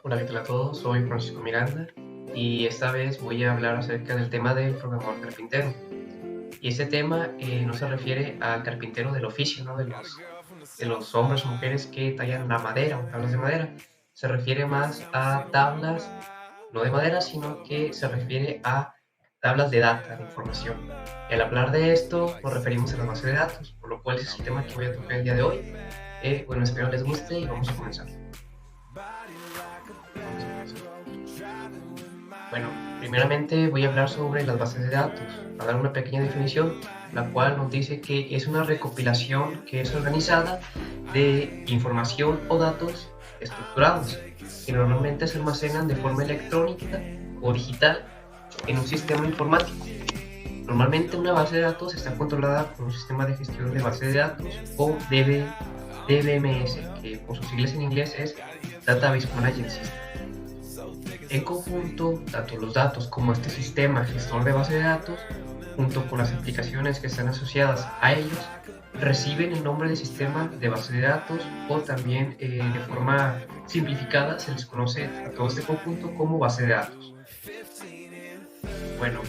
Hola, ¿qué tal a todos? Soy Francisco Miranda y esta vez voy a hablar acerca del tema del programador carpintero. Y este tema no se refiere al carpintero del oficio, ¿no? De los hombres o mujeres que tallan la madera o tablas de madera. Se refiere más a tablas, no de madera, sino que se refiere a tablas de data, de información. Y al hablar de esto nos referimos a la base de datos, por lo cual ese es el tema que voy a tocar el día de hoy. Bueno, espero les guste y vamos a comenzar. Bueno, primeramente voy a hablar sobre las bases de datos, a dar una pequeña definición, la cual nos dice que es una recopilación que es organizada de información o datos estructurados, que normalmente se almacenan de forma electrónica o digital en un sistema informático. Normalmente una base de datos está controlada por un sistema de gestión de base de datos o DBMS, que por sus siglas en inglés es Database Management System. En conjunto, tanto los datos como este sistema gestor de base de datos, junto con las aplicaciones que están asociadas a ellos, reciben el nombre de sistema de base de datos o también de forma simplificada se les conoce a todo este conjunto como base de datos. Bueno,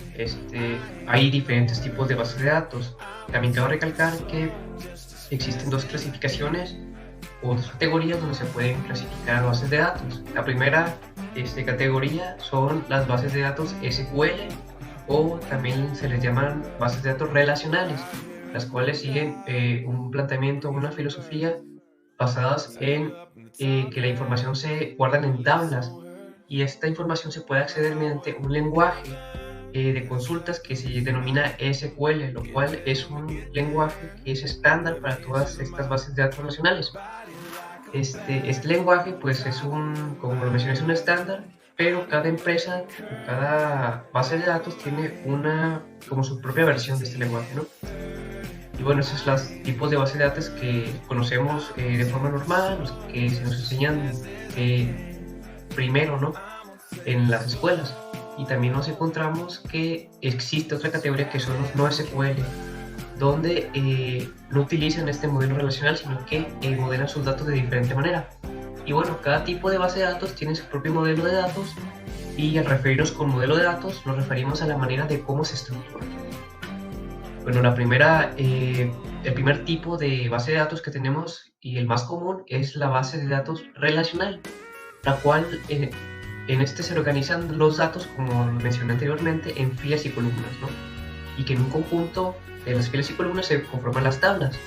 hay diferentes tipos de bases de datos. También quiero recalcar que existen dos clasificaciones o dos categorías donde se pueden clasificar bases de datos. La primera categoría son las bases de datos SQL o también se les llaman bases de datos relacionales, las cuales siguen un planteamiento, una filosofía basadas en que la información se guarda en tablas y esta información se puede acceder mediante un lenguaje de consultas que se denomina SQL, lo cual es un lenguaje que es estándar para todas estas bases de datos relacionales. Este lenguaje, pues como lo mencioné, es un estándar, pero cada empresa, cada base de datos tiene como su propia versión de este lenguaje, ¿no? Y bueno, esos son los tipos de bases de datos que conocemos de forma normal, los que se nos enseñan primero, ¿no? En las escuelas. Y también nos encontramos que existe otra categoría que son los no SQL, donde no utilizan este modelo relacional, sino que modelan sus datos de diferente manera. Y bueno, cada tipo de base de datos tiene su propio modelo de datos y al referirnos con modelo de datos nos referimos a la manera de cómo se estructura. Bueno, el primer tipo de base de datos que tenemos y el más común es la base de datos relacional, la cual en se organizan los datos, como mencioné anteriormente, en filas y columnas, ¿no? Y que en un conjunto de las filas y columnas se conforman las tablas.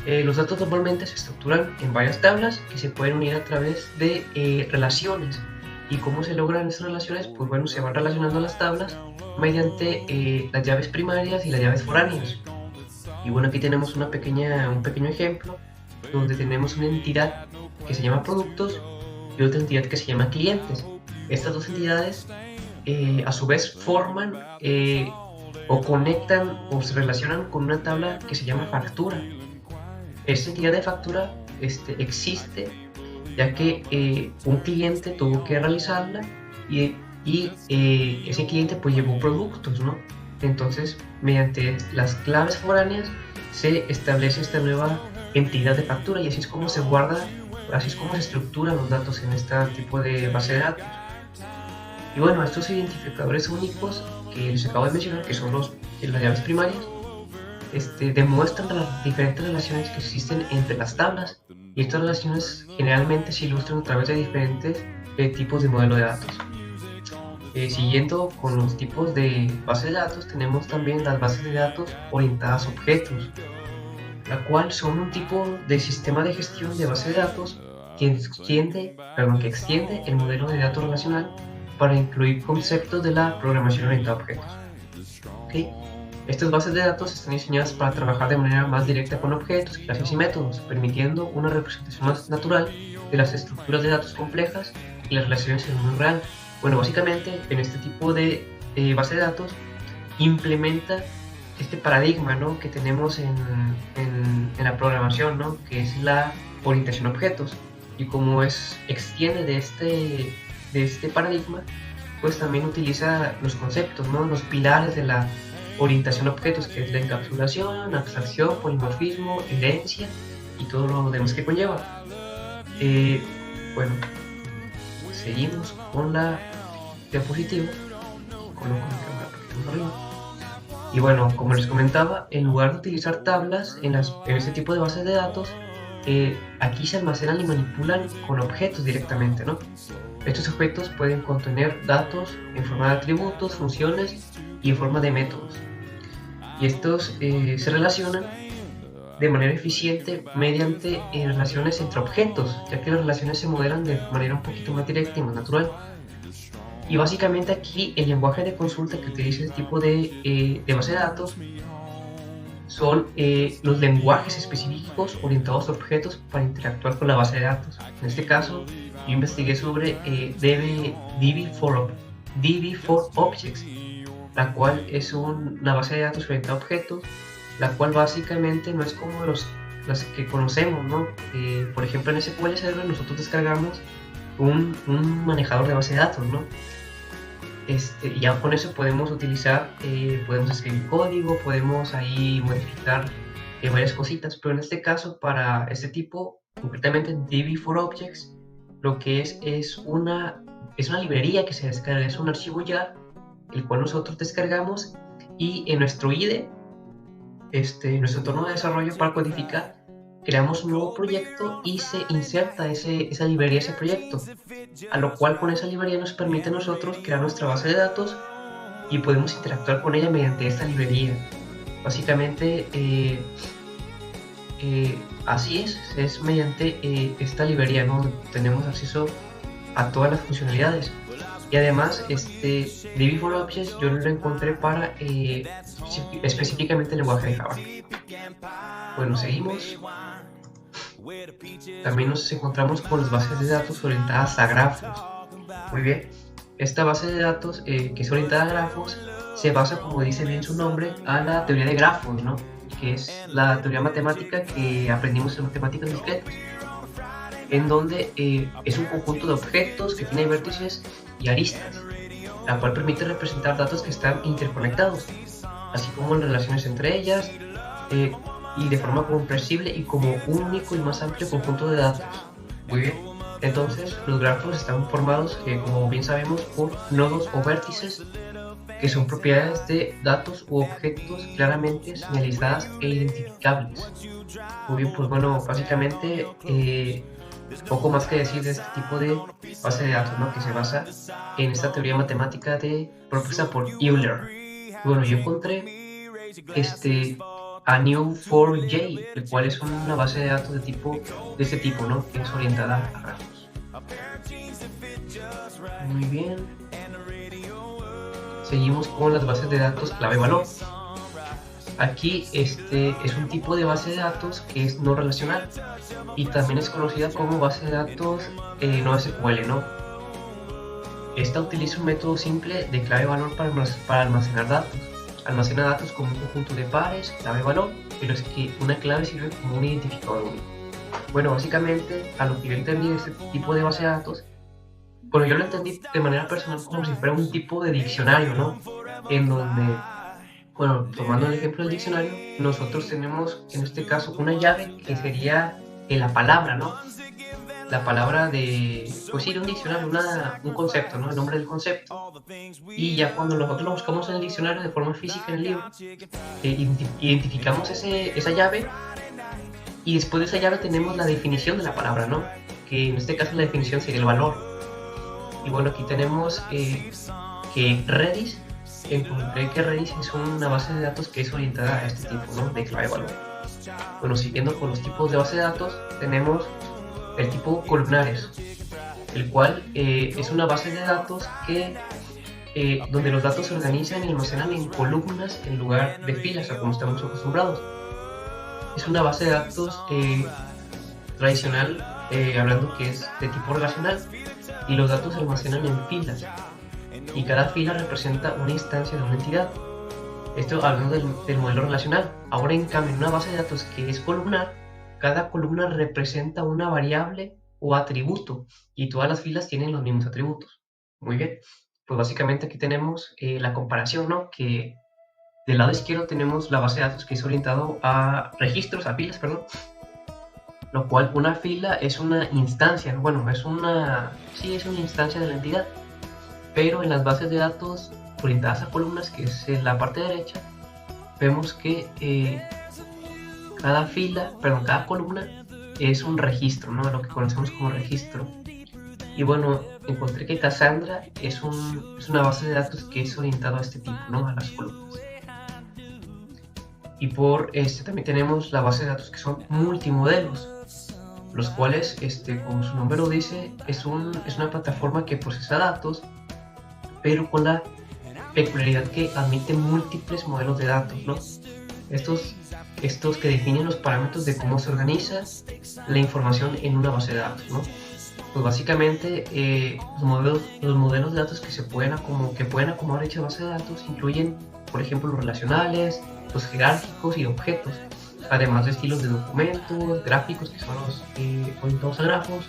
Los datos normalmente se estructuran en varias tablas que se pueden unir a través de relaciones. ¿Y cómo se logran esas relaciones? Pues bueno, se van relacionando las tablas mediante las llaves primarias y las llaves foráneas. Y bueno, aquí tenemos un pequeño ejemplo donde tenemos una entidad que se llama productos y otra entidad que se llama clientes. Estas dos entidades a su vez forman o conectan o se relacionan con una tabla que se llama factura. Esta entidad de factura existe ya que un cliente tuvo que realizarla y ese cliente pues llevó productos, ¿no? Entonces, mediante las claves foráneas se establece esta nueva entidad de factura y así es como se guarda, así es como se estructuran los datos en este tipo de base de datos. Y bueno, estos identificadores únicos que les acabo de mencionar, que son las llaves primarias, demuestran las diferentes relaciones que existen entre las tablas y estas relaciones generalmente se ilustran a través de diferentes tipos de modelo de datos. Siguiendo con los tipos de bases de datos, tenemos también las bases de datos orientadas a objetos, la cual son un tipo de sistema de gestión de base de datos que extiende el modelo de datos relacional para incluir conceptos de la programación orientada a objetos. ¿Okay? Estas bases de datos están diseñadas para trabajar de manera más directa con objetos, clases y métodos, permitiendo una representación más natural de las estructuras de datos complejas y las relaciones en el mundo real. Bueno, básicamente en este tipo de base de datos implementa este paradigma, ¿no?, que tenemos en la programación, ¿no?, que es la orientación a objetos. Y como extiende de este paradigma, pues también utiliza los conceptos, ¿no?, los pilares de la orientación a objetos, que es la encapsulación, abstracción, polimorfismo, herencia y todo lo demás que conlleva. Bueno, seguimos con la diapositiva. Coloco la cámara un poquito más arriba. Y bueno, como les comentaba, en lugar de utilizar tablas en este tipo de bases de datos, aquí se almacenan y manipulan con objetos directamente, ¿no? Estos objetos pueden contener datos en forma de atributos, funciones y en forma de métodos. Y estos se relacionan de manera eficiente mediante relaciones entre objetos, ya que las relaciones se modelan de manera un poquito más directa y más natural. Y básicamente aquí el lenguaje de consulta que utiliza este tipo de base de datos son los lenguajes específicos orientados a objetos para interactuar con la base de datos. En este caso, yo investigué sobre DB4Objects, la cual es una base de datos orientada a objetos, la cual básicamente no es como las que conocemos, ¿no? Por ejemplo, en SQL Server nosotros descargamos un manejador de base de datos, ¿no? Y ya con eso podemos utilizar, podemos escribir código, podemos ahí modificar varias cositas, pero en este caso, para este tipo, concretamente DB4Objects, lo que es una librería que se descarga, es un archivo YAR, el cual nosotros descargamos y en nuestro IDE, nuestro entorno de desarrollo para codificar, creamos un nuevo proyecto y se inserta esa librería, ese proyecto, a lo cual con esa librería nos permite a nosotros crear nuestra base de datos y podemos interactuar con ella mediante esta librería. Básicamente así es mediante esta librería, ¿no? Tenemos acceso a todas las funcionalidades. Y además, DB4Objects yo lo encontré para específicamente el lenguaje de Java. Bueno, seguimos. También nos encontramos con las bases de datos orientadas a grafos. Muy bien, esta base de datos que es orientada a grafos se basa, como dice bien su nombre, a la teoría de grafos, ¿no? Que es la teoría matemática que aprendimos en matemáticas discretas, en donde es un conjunto de objetos que tiene vértices y aristas, la cual permite representar datos que están interconectados, así como las relaciones entre ellas, y de forma comprensible y como un único y más amplio conjunto de datos. Muy bien, entonces los grafos están formados, como bien sabemos, por nodos o vértices que son propiedades de datos u objetos claramente señalizadas e identificables. Muy bien, pues bueno, básicamente poco más que decir de este tipo de base de datos, ¿no? Que se basa en esta teoría matemática propuesta por Euler. Bueno, yo encontré a Neo4j, el cual es una base de datos de este tipo, ¿no? Que es orientada a grafos. Muy bien. Seguimos con las bases de datos clave-valor. Aquí es un tipo de base de datos que es no relacional y también es conocida como base de datos no SQL, ¿no? Esta utiliza un método simple de clave-valor para almacenar datos. Almacena datos como un conjunto de pares, clave-valor, pero es que una clave sirve como un identificador único. Bueno, básicamente, a lo que yo entendí de este tipo de base de datos, bueno, yo lo entendí de manera personal como si fuera un tipo de diccionario, ¿no? En donde, bueno, tomando el ejemplo del diccionario, nosotros tenemos en este caso una llave que sería la palabra, ¿no? La palabra pues sí, de un diccionario, un concepto, ¿no? El nombre del concepto. Y ya cuando nosotros lo buscamos en el diccionario de forma física en el libro, identificamos esa llave y después de esa llave tenemos la definición de la palabra, ¿no? Que en este caso la definición sería el valor. Y bueno, aquí tenemos que Redis, encontré que Redis es una base de datos que es orientada a este tipo, ¿no? De clave-valor. Bueno, siguiendo con los tipos de base de datos, tenemos el tipo columnares, el cual es una base de datos donde los datos se organizan y almacenan en columnas en lugar de filas, a como estamos acostumbrados. Es una base de datos tradicional, hablando que es de tipo relacional, y los datos se almacenan en filas, y cada fila representa una instancia de una entidad. Esto hablando del modelo relacional. Ahora, en cambio, en una base de datos que es columnar, cada columna representa una variable o atributo, y todas las filas tienen los mismos atributos. Muy bien, pues básicamente aquí tenemos la comparación, ¿no? Que del lado izquierdo tenemos la base de datos que es orientado a registros, a filas, perdón. lo cual una fila es una instancia, bueno, sí es una instancia de la entidad, pero en las bases de datos orientadas a columnas, que es en la parte derecha, vemos que cada columna es un registro, ¿no? Lo que conocemos como registro. Y bueno, encontré que Cassandra es una base de datos que es orientado a este tipo, ¿no? A las columnas. Y también tenemos la base de datos que son multimodelos, los cuales, como su nombre lo dice, es una plataforma que procesa datos, pero con la peculiaridad que admite múltiples modelos de datos, ¿no? Estos que definen los parámetros de cómo se organiza la información en una base de datos, ¿no? Pues básicamente los modelos de datos que pueden acomodar dicha base de datos incluyen, por ejemplo, los relacionales, los jerárquicos y objetos, además de estilos de documentos, gráficos, que son los orientados a grafos,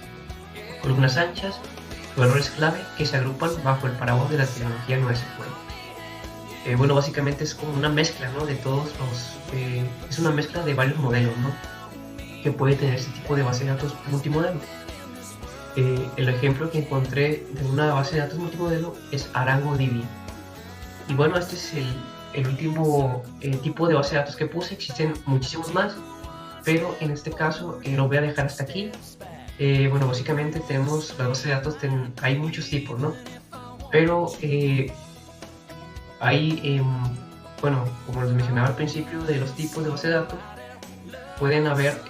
columnas anchas, valores clave que se agrupan bajo el paraguas de la tecnología NoSQL. Bueno, básicamente es como una mezcla, ¿no? Es una mezcla de varios modelos, ¿no? Que puede tener este tipo de base de datos multimodelo. El ejemplo que encontré de una base de datos multimodelo es ArangoDB. Y bueno, este es el último tipo de base de datos que puse. Existen muchísimos más, pero en este caso lo voy a dejar hasta aquí. Bueno, básicamente tenemos las bases de datos, hay muchos tipos, ¿no? Pero bueno, como les mencionaba al principio, de los tipos de base de datos, pueden haber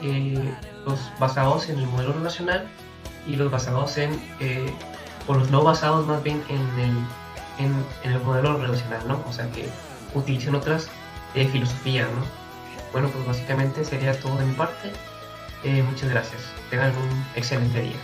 los basados en el modelo relacional y los basados o los no basados más bien en el modelo relacional, ¿no? O sea, que utilizan otras filosofías, ¿no? Bueno, pues básicamente sería todo de mi parte. Muchas gracias. Tengan un excelente día.